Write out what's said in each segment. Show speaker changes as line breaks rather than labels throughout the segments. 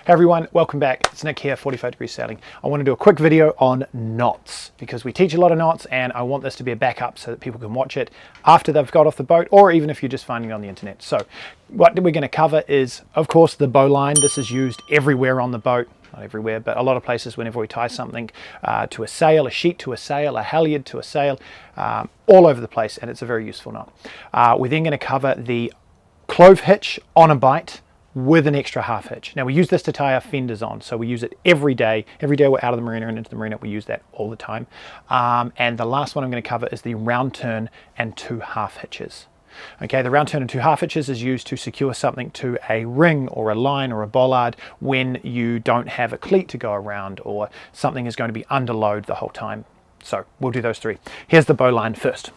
Hey everyone, welcome back. It's Nick here, 45 Degrees Sailing. I want to do a quick video on knots because we teach a lot of knots and I want this to be a backup so that people can watch it after they've got off the boat or even if you're just finding it on the internet. So what we're going to cover is, of course, the bowline. This is used everywhere on the boat. Not everywhere, but a lot of places whenever we tie something to a sail, a sheet to a sail, a halyard to a sail, all over the place, and it's a very useful knot. We're then going to cover the clove hitch on a bight with an extra half hitch. Now we use this to tie our fenders on, so we use it every day. Every day we're out of the marina and into the marina, we use that all the time. And the last one I'm going to cover is the round turn and 2 half hitches. Okay, the round turn and 2 half hitches is used to secure something to a ring or a line or a bollard when you don't have a cleat to go around or something is going to be under load the whole time. So we'll do those 3. Here's the bowline first.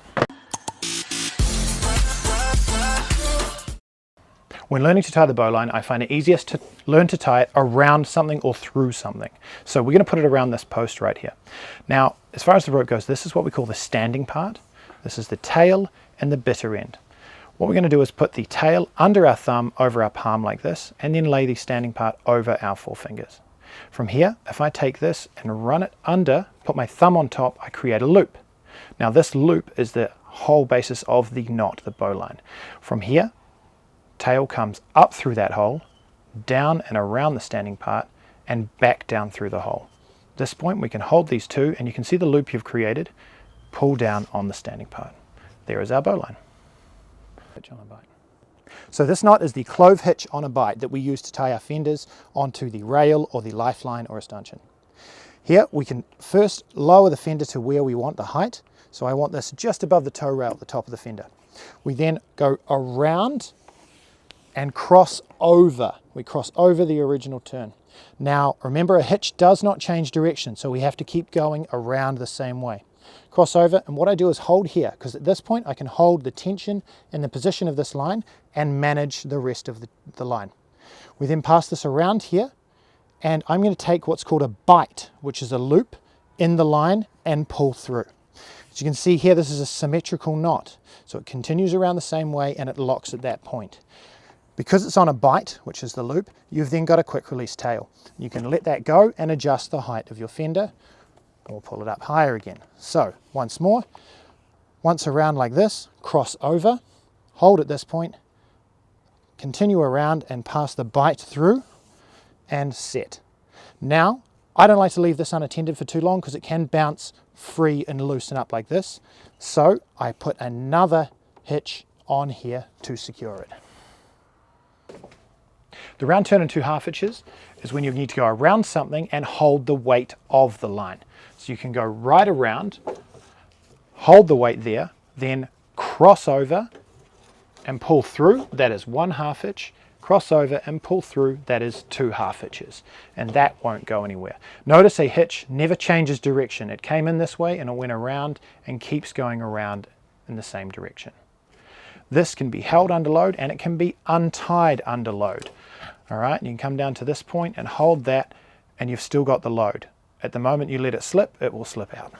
When learning to tie the bowline, I find it easiest to learn to tie it around something or through something. So we're going to put it around this post right here. Now, as far as the rope goes, this is what we call the standing part. This is the tail and the bitter end. What we're going to do is put the tail under our thumb over our palm like this, and then lay the standing part over our 4 fingers. From here, if I take this and run it under, put my thumb on top, I create a loop. Now this loop is the whole basis of the knot, the bowline. From here, tail comes up through that hole, down and around the standing part, and back down through the hole. At this point we can hold these 2 and you can see the loop you've created, pull down on the standing part. There is our bowline. Hitch on a bight. So this knot is the clove hitch on a bight that we use to tie our fenders onto the rail or the lifeline or a stanchion. Here we can first lower the fender to where we want the height. So I want this just above the tow rail at the top of the fender. We then go around and cross over. We cross over the original turn. Now remember, a hitch does not change direction, so we have to keep going around the same way. Cross over, and what I do is hold here, because at this point I can hold the tension in the position of this line and manage the rest of the line. We then pass this around here, and I'm going to take what's called a bight, which is a loop in the line, and pull through. As you can see here, this is a symmetrical knot, so it continues around the same way and it locks at that point. Because it's on a bight, which is the loop, you've then got a quick release tail. You can let that go and adjust the height of your fender, or pull it up higher again. So once more, once around like this, cross over, hold at this point, continue around and pass the bight through and set. Now, I don't like to leave this unattended for too long because it can bounce free and loosen up like this. So I put another hitch on here to secure it. The round turn and 2 half hitches is when you need to go around something and hold the weight of the line. So you can go right around, hold the weight there, then cross over and pull through. That is 1 half hitch. Cross over and pull through. That is 2 half hitches. And that won't go anywhere. Notice a hitch never changes direction. It came in this way and it went around and keeps going around in the same direction. This can be held under load and it can be untied under load. All right, you can come down to this point and hold that and you've still got the load. At the moment you let it slip, it will slip out.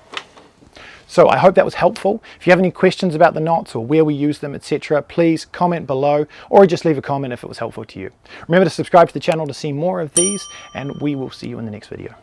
So I hope that was helpful. If you have any questions about the knots or where we use them, etc., please comment below or just leave a comment if it was helpful to you. Remember to subscribe to the channel to see more of these, and we will see you in the next video.